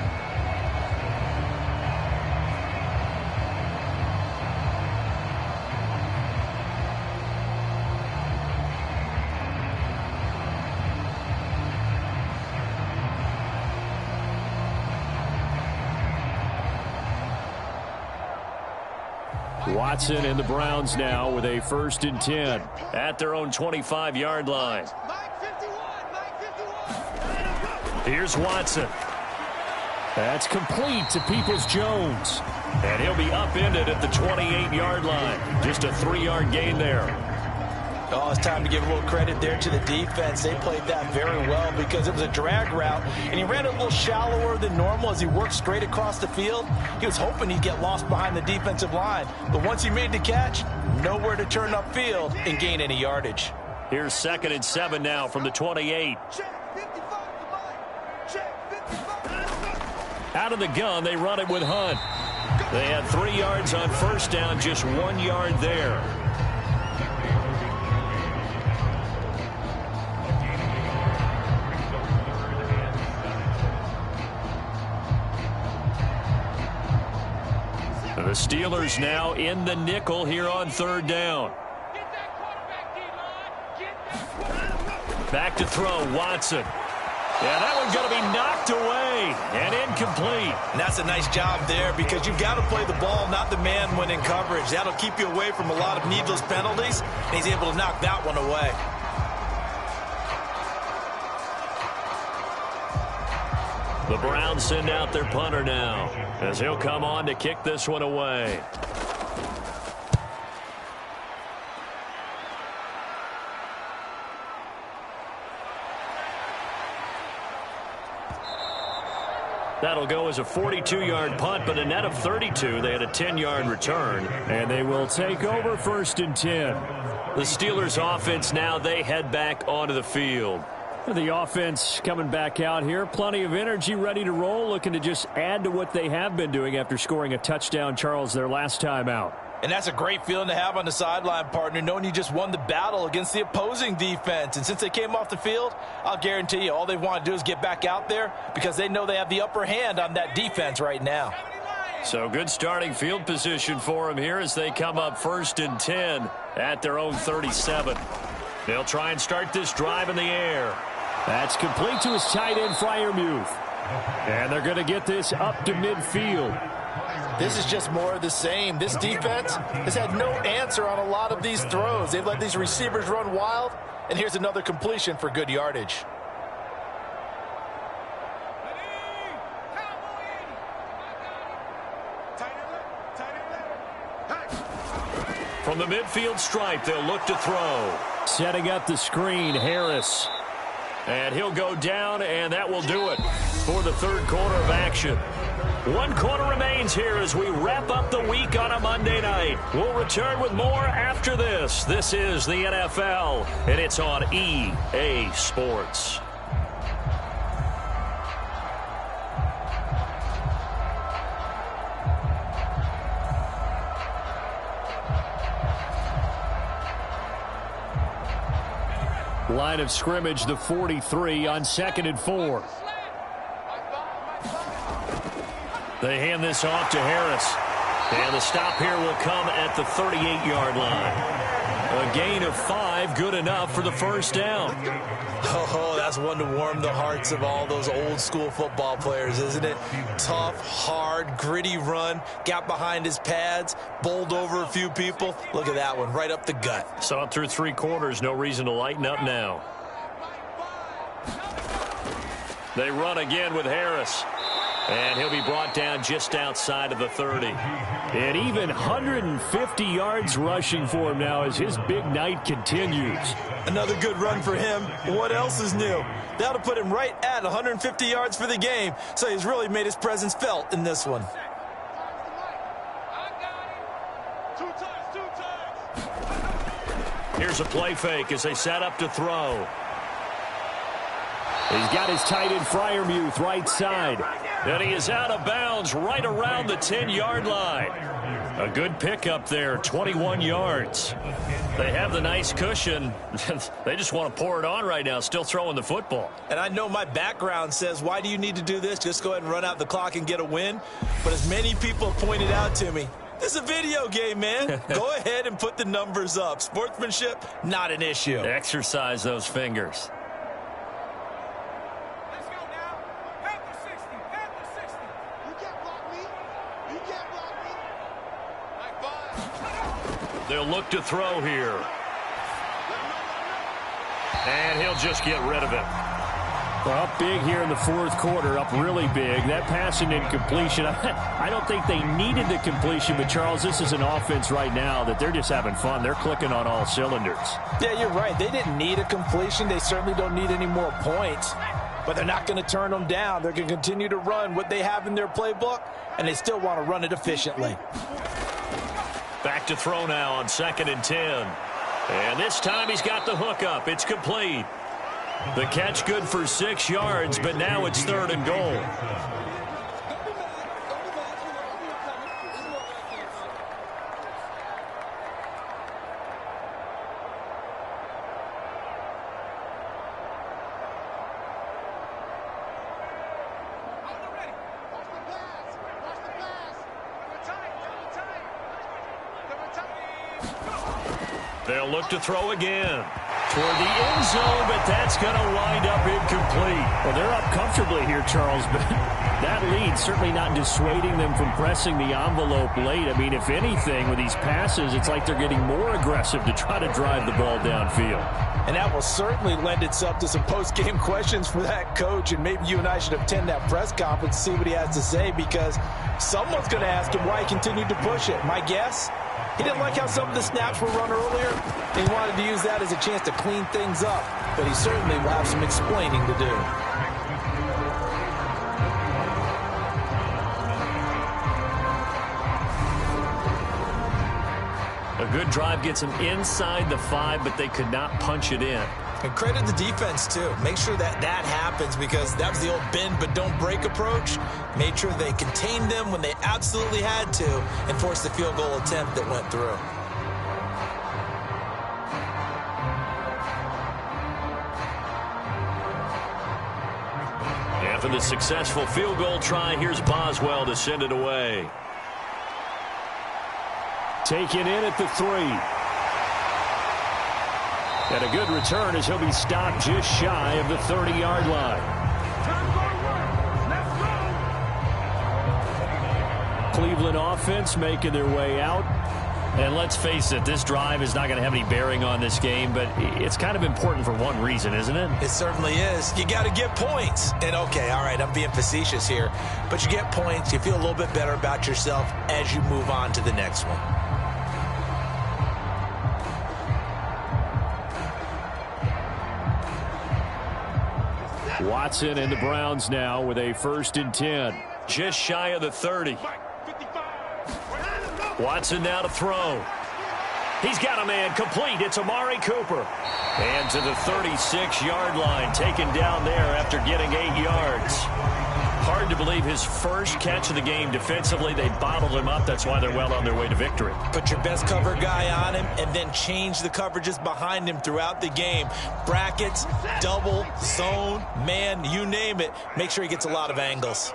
Speaker 6: Watson and the Browns now with a 1st and 10
Speaker 3: at their own 25-yard line. Here's Watson.
Speaker 6: That's complete to Peoples-Jones.
Speaker 3: And he'll be upended at the 28-yard line. Just a 3-yard gain there.
Speaker 4: Oh, it's time to give a little credit there to the defense. They played that very well because it was a drag route, and he ran a little shallower than normal as he worked straight across the field. He was hoping he'd get lost behind the defensive line, but once he made the catch, nowhere to turn upfield and gain any yardage.
Speaker 3: Here's 2nd and 7 now from the 28. Out of the gun, they run it with Hunt. They had 3 yards on first down, just 1 yard there. The Steelers now in the nickel here on 3rd down. Back to throw, Watson. Yeah, that one's going to be knocked away and incomplete.
Speaker 4: And that's a nice job there because you've got to play the ball, not the man when in coverage. That'll keep you away from a lot of needless penalties, and he's able to knock that one away.
Speaker 3: The Browns send out their punter now as he'll come on to kick this one away. That'll go as a 42-yard punt, but a net of 32. They had a 10-yard return.
Speaker 6: And they will take over 1st and 10.
Speaker 3: The Steelers offense now, they head back onto the field.
Speaker 6: The offense coming back out here. Plenty of energy, ready to roll, looking to just add to what they have been doing after scoring a touchdown, Charles, their last time out.
Speaker 4: And that's a great feeling to have on the sideline, partner, knowing you just won the battle against the opposing defense. And since they came off the field, I'll guarantee you all they want to do is get back out there because they know they have the upper hand on that defense right now.
Speaker 3: So good starting field position for them here as they come up 1st and 10 at their own 37. They'll try and start this drive in the air.
Speaker 6: That's complete to his tight end, Freiermuth. And they're going to get this up to midfield.
Speaker 4: This is just more of the same. This defense has had no answer on a lot of these throws. They've let these receivers run wild, and here's another completion for good yardage.
Speaker 3: From the midfield stripe, they'll look to throw.
Speaker 6: Setting up the screen, Harris.
Speaker 3: And he'll go down, and that will do it for the third quarter of action. 1 quarter remains here as we wrap up the week on a Monday night. We'll return with more after this. This is the NFL, and it's on EA Sports.
Speaker 6: Line of scrimmage, the 43 on 2nd and 4.
Speaker 3: They hand this off to Harris. And the stop here will come at the 38-yard line. A gain of 5, good enough for the first down.
Speaker 4: Oh, that's one to warm the hearts of all those old school football players, isn't it? Tough, hard, gritty run, got behind his pads, bowled over a few people. Look at that one, right up the gut.
Speaker 3: Saw it through 3 quarters, no reason to lighten up now. They run again with Harris. And he'll be brought down just outside of the 30.
Speaker 6: And even 150 yards rushing for him now as his big night continues.
Speaker 4: Another good run for him. What else is new? That'll put him right at 150 yards for the game. So he's really made his presence felt in this one.
Speaker 3: Here's a play fake as they set up to throw.
Speaker 6: He's got his tight end Freiermuth right side.
Speaker 3: And he is out of bounds right around the 10-yard line. A good pickup there, 21 yards. They have the nice cushion. They just want to pour it on right now, still throwing the football.
Speaker 4: And I know my background says, why do you need to do this? Just go ahead and run out the clock and get a win. But as many people pointed out to me, this is a video game, man. Go ahead and put the numbers up. Sportsmanship, not an issue.
Speaker 3: Exercise those fingers. They'll look to throw here. And he'll just get rid of it.
Speaker 6: Well, up big here in the fourth quarter, up really big. That pass and incompletion, I don't think they needed the completion, but Charles, this is an offense right now that they're just having fun. They're clicking on all cylinders.
Speaker 4: Yeah, you're right. They didn't need a completion. They certainly don't need any more points, but they're not going to turn them down. They're going to continue to run what they have in their playbook, and they still want to run it efficiently.
Speaker 3: Back to throw now on 2nd and 10. And this time he's got the hook up. It's complete. The catch good for 6 yards, but now it's 3rd and goal. They'll look to throw again. Toward the end zone, but that's going to wind up incomplete.
Speaker 6: Well, they're up comfortably here, Charles, but that lead certainly not dissuading them from pressing the envelope late. I mean, if anything, with these passes, it's like they're getting more aggressive to try to drive the ball downfield.
Speaker 4: And that will certainly lend itself to some post-game questions for that coach, and maybe you and I should attend that press conference and see what he has to say, because someone's going to ask him why he continued to push it. My guess? He didn't like how some of the snaps were run earlier. He wanted to use that as a chance to clean things up. But he certainly will have some explaining to do.
Speaker 3: A good drive gets them inside the 5, but they could not punch it in.
Speaker 4: And credit the defense, too. Make sure that that happens, because that was the old bend but don't break approach. Made sure they contained them when they absolutely had to and forced the field goal attempt that went through.
Speaker 3: After the successful field goal try, here's Boswell to send it away.
Speaker 6: Taken in at the 3. And a good return as he'll be stopped just shy of the 30-yard line. Cleveland offense making their way out.
Speaker 3: And let's face it, this drive is not going to have any bearing on this game, but it's kind of important for one reason, isn't it?
Speaker 4: It certainly is. You got to get points. And, okay, all right, I'm being facetious here. But you get points, you feel a little bit better about yourself as you move on to the next one.
Speaker 6: Watson and the Browns now with a 1st and 10.
Speaker 3: Just shy of the 30. Watson now to throw. He's got a man complete. It's Amari Cooper. And to the 36-yard line, taken down there after getting 8 yards. Hard to believe his first catch of the game defensively. They bottled him up. That's why they're well on their way to victory.
Speaker 4: Put your best cover guy on him and then change the coverages behind him throughout the game. Brackets, double, zone, man, you name it. Make sure he gets a lot of angles.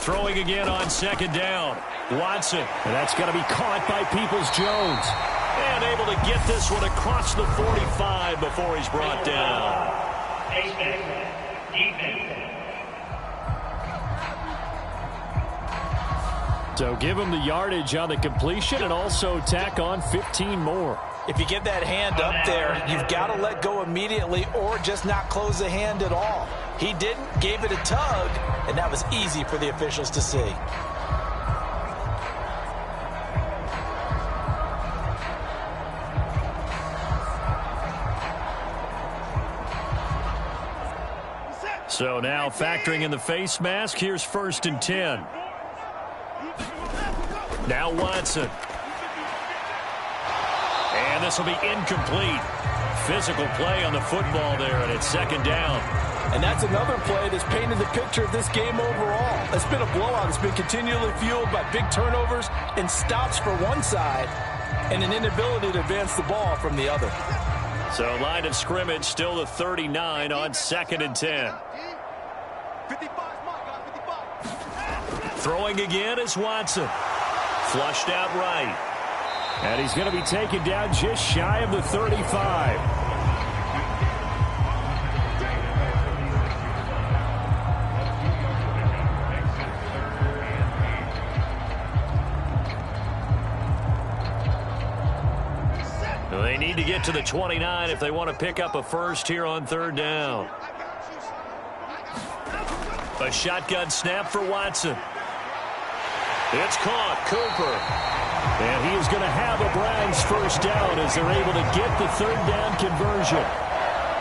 Speaker 3: Throwing again on 2nd down. Watson.
Speaker 6: And that's going to be caught by Peoples-Jones.
Speaker 3: And able to get this one across the 45 before he's brought down.
Speaker 6: So give him the yardage on the completion and also tack on 15 more.
Speaker 4: If you get that hand up there, you've got to let go immediately or just not close the hand at all. He didn't, gave it a tug, and that was easy for the officials to see.
Speaker 6: So now factoring in the face mask, here's 1st and 10. Now Watson. And this will be incomplete. Physical play on the football there, and it's 2nd down.
Speaker 4: And that's another play that's painted the picture of this game overall. It's been a blowout. It's been continually fueled by big turnovers and stops for one side and an inability to advance the ball from the other.
Speaker 6: So line of scrimmage still the 39 on 2nd and 10. Throwing again is Watson. Flushed out right. And he's going to be taken down just shy of the 35. They need to get to the 29 if they want to pick up a first here on 3rd down. A shotgun snap for Watson. It's caught. Cooper. And he is going to have a Browns 1st down as they're able to get the 3rd down conversion.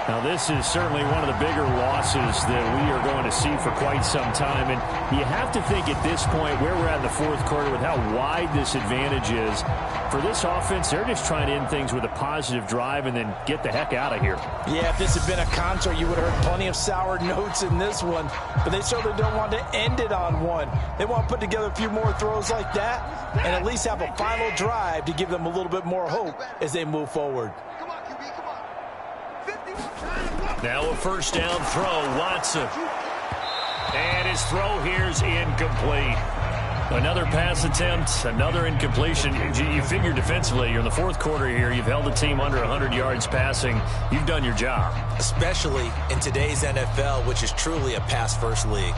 Speaker 6: Now, this is certainly one of the bigger losses that we are going to see for quite some time. And you have to think at this point where we're at in the 4th quarter with how wide this advantage is. For this offense, they're just trying to end things with a positive drive and then get the heck out of here.
Speaker 4: Yeah, if this had been a concert, you would have heard plenty of sour notes in this one. But they certainly don't want to end it on one. They want to put together a few more throws like that and at least have a final drive to give them a little bit more hope as they move forward.
Speaker 6: Now a 1st down throw, Watson. And his throw here's incomplete. Another pass attempt, another incompletion. You figure defensively, you're in the 4th quarter here. You've held the team under 100 yards passing. You've done your job.
Speaker 4: Especially in today's NFL, which is truly a pass-first league.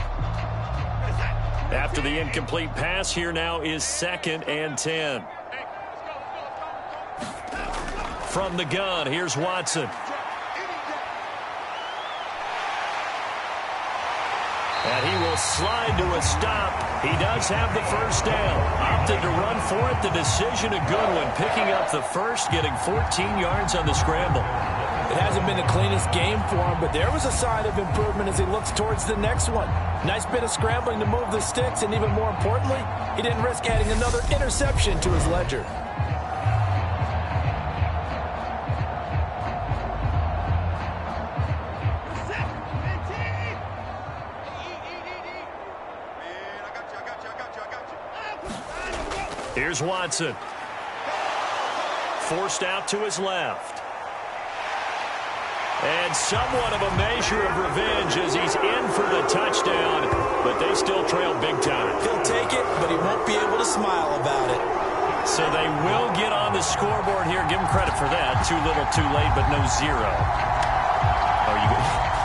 Speaker 6: After the incomplete pass, here now is 2nd and 10. From the gun, here's Watson. And he will slide to a stop. He does have the 1st down. Opted to run for it. The decision a good one. Picking up the first, getting 14 yards on the scramble.
Speaker 4: It hasn't been the cleanest game for him, but there was a sign of improvement as he looks towards the next one. Nice bit of scrambling to move the sticks, and even more importantly, he didn't risk adding another interception to his ledger.
Speaker 6: Here's Watson. Forced out to his left. And somewhat of a measure of revenge as he's in for the touchdown, but they still trail big time.
Speaker 4: He'll take it, but he won't be able to smile about it.
Speaker 6: So they will get on the scoreboard here. Give him credit for that. Too little, too late, but no zero. Oh,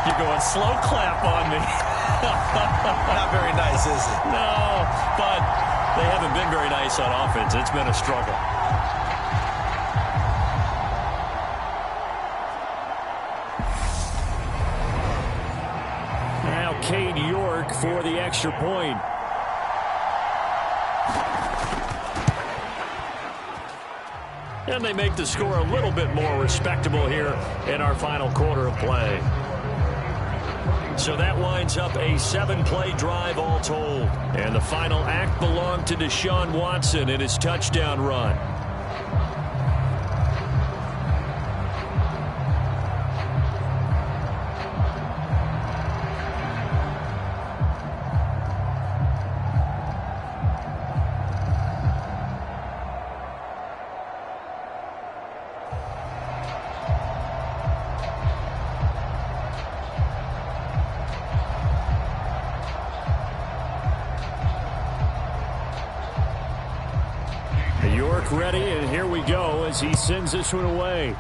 Speaker 6: you're going slow clap on me.
Speaker 4: Not very nice, is it?
Speaker 6: No, but they haven't been very nice on offense. It's been a struggle. Now Cade York for the extra point. And they make the score a little bit more respectable here in our final quarter of play. So that winds up a 7-play drive all told. And the final act belonged to Deshaun Watson in his touchdown run. York ready, and here we go as he sends this one away.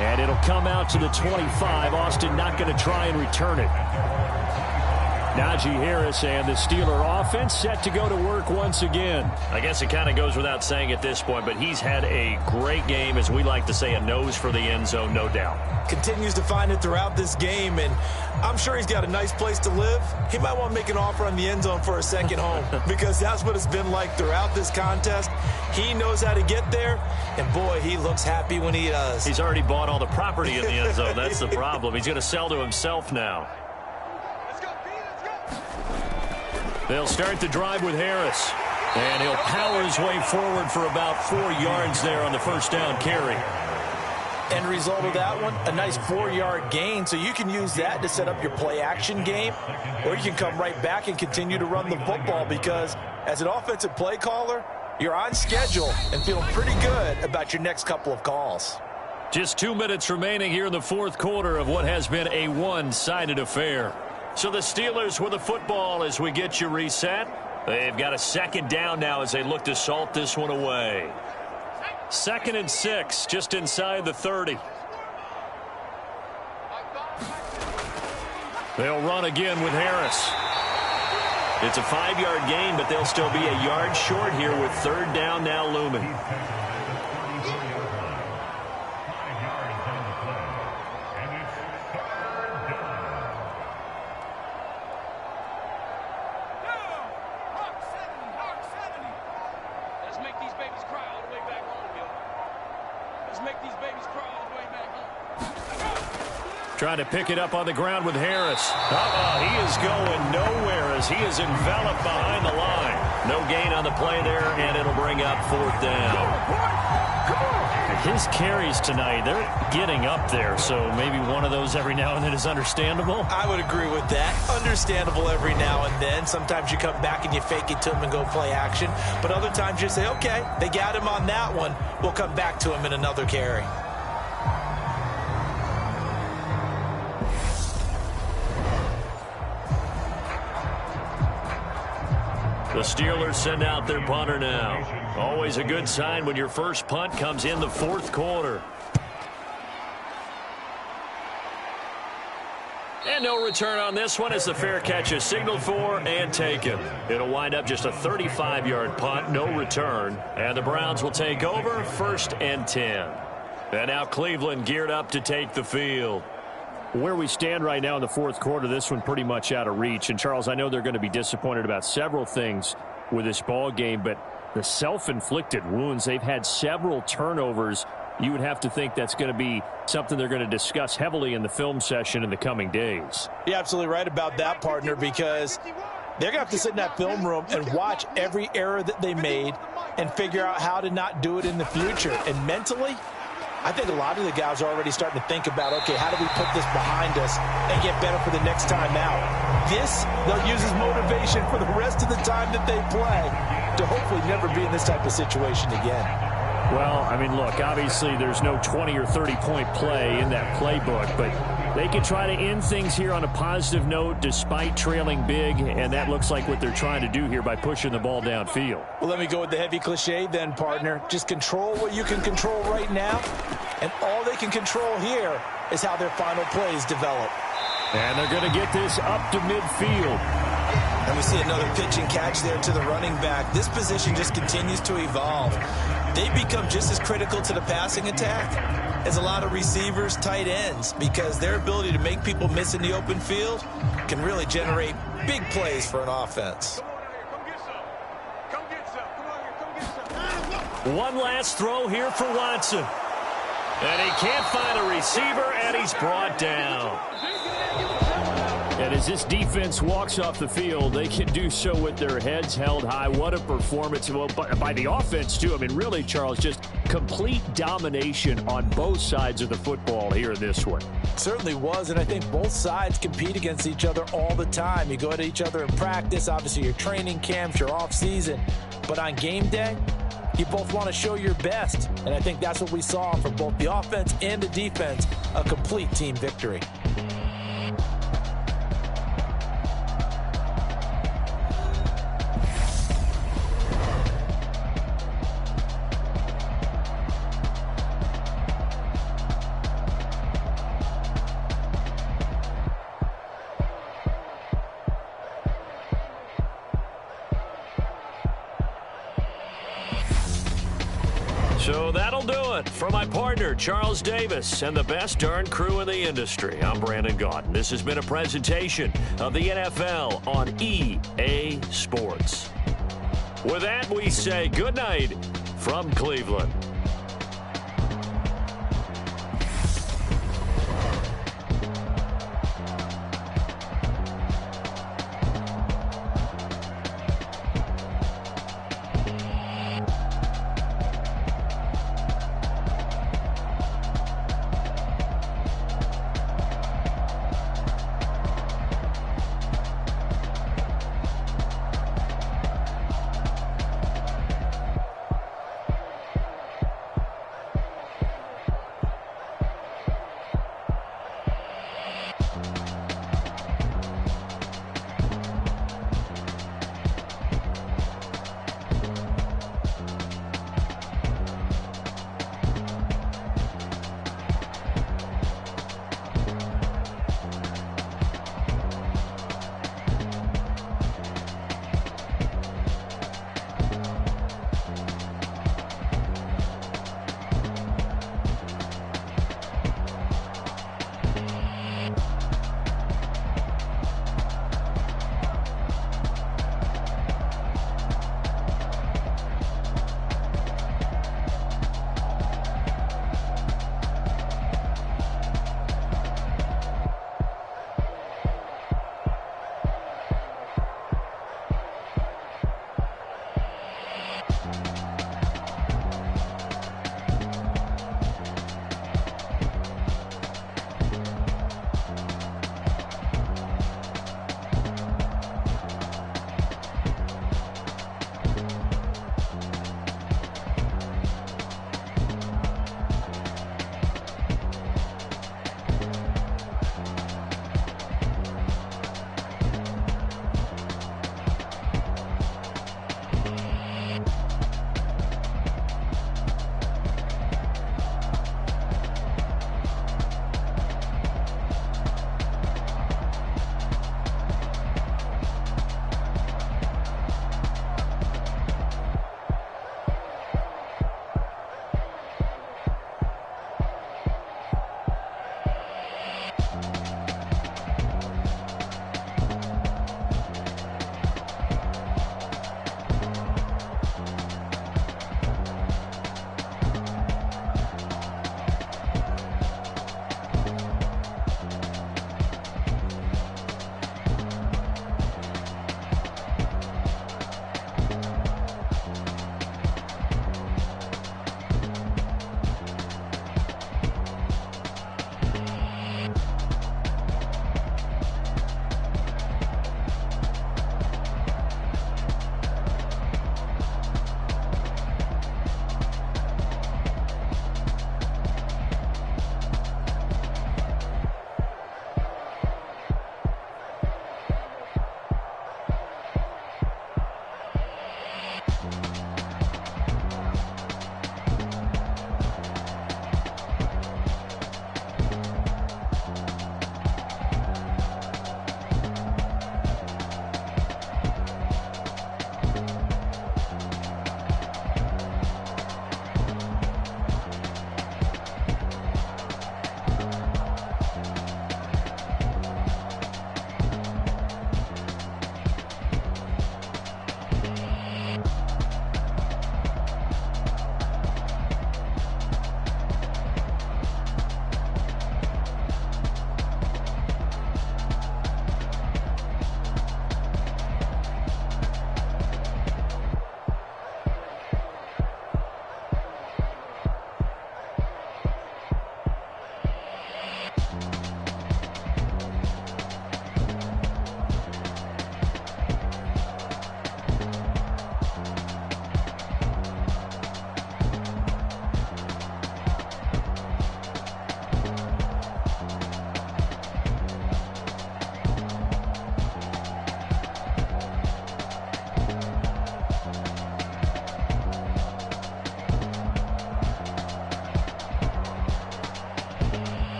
Speaker 6: And it'll come out to the 25. Austin not going to try and return it. Najee Harris and the Steeler offense set to go to work once again. I guess it kind of goes without saying at this point, but he's had a great game, as we like to say, a nose for the end zone, no doubt.
Speaker 4: Continues to find it throughout this game, and I'm sure he's got a nice place to live. He might want to make an offer on the end zone for a second home because that's what it's been like throughout this contest. He knows how to get there, and boy, he looks happy when he does.
Speaker 6: He's already bought all the property in the end zone. That's the problem. He's going to sell to himself now. They'll start the drive with Harris. And he'll power his way forward for about 4 yards there on the first down carry.
Speaker 4: End result of that one, a nice 4-yard gain. So you can use that to set up your play-action game, or you can come right back and continue to run the football because as an offensive play caller, you're on schedule and feeling pretty good about your next couple of calls.
Speaker 6: Just 2 minutes remaining here in the fourth quarter of what has been a one-sided affair. So the Steelers with the football as we get you reset. They've got a second down now as they look to salt this one away. 2nd and 6, just inside the 30. They'll run again with Harris. It's a 5-yard gain, but they'll still be a yard short here with 3rd down now looming. Trying to pick it up on the ground with Harris. He is going nowhere as he is enveloped behind the line. No gain on the play there, and it'll bring up 4th down. His carries tonight, they're getting up there, so maybe one of those every now and then is understandable.
Speaker 4: I would agree with that. Understandable every now and then. Sometimes you come back and you fake it to him and go play action. But other times you say, okay, they got him on that one. We'll come back to him in another carry.
Speaker 6: The Steelers send out their punter now. Always a good sign when your first punt comes in the fourth quarter. And no return on this one as the fair catch is signaled for and taken. It'll wind up just a 35-yard punt, no return. And the Browns will take over 1st and 10. And now Cleveland geared up to take the field. Where we stand right now in the fourth quarter, this one pretty much out of reach. And, Charles, I know they're going to be disappointed about several things with this ball game, but the self-inflicted wounds, they've had several turnovers. You would have to think that's going to be something they're going to discuss heavily in the film session in the coming days.
Speaker 4: You're absolutely right about that, partner, because they're going to have to sit in that film room and watch every error that they made and figure out how to not do it in the future. And mentally, I think a lot of the guys are already starting to think about, okay, how do we put this behind us and get better for the next time out? This, they'll use as motivation for the rest of the time that they play to hopefully never be in this type of situation again.
Speaker 6: Well, I mean, look, obviously there's no 20 or 30-point play in that playbook, but they can try to end things here on a positive note despite trailing big, and that looks like what they're trying to do here by pushing the ball downfield.
Speaker 4: Well, let me go with the heavy cliche then, partner. Just control what you can control right now, and all they can control here is how their final plays develop.
Speaker 6: And they're going to get this up to midfield.
Speaker 4: And we see another pitch and catch there to the running back. This position just continues to evolve. They become just as critical to the passing attack as a lot of receivers, tight ends, because their ability to make people miss in the open field can really generate big plays for an offense.
Speaker 6: One last throw here for Watson. And he can't find a receiver, and he's brought down. And as this defense walks off the field, they can do so with their heads held high. What a performance by the offense, too. I mean, really, Charles, just complete domination on both sides of the football here in this one.
Speaker 4: Certainly was, and I think both sides compete against each other all the time. You go at each other in practice, obviously your training camps, your off-season. But on game day, you both want to show your best. And I think that's what we saw from both the offense and the defense, a complete team victory.
Speaker 3: So that'll do it. For my partner, Charles Davis, and the best darn crew in the industry, I'm Brandon Gaudin. This has been a presentation of the NFL on EA Sports. With that, we say good night from Cleveland.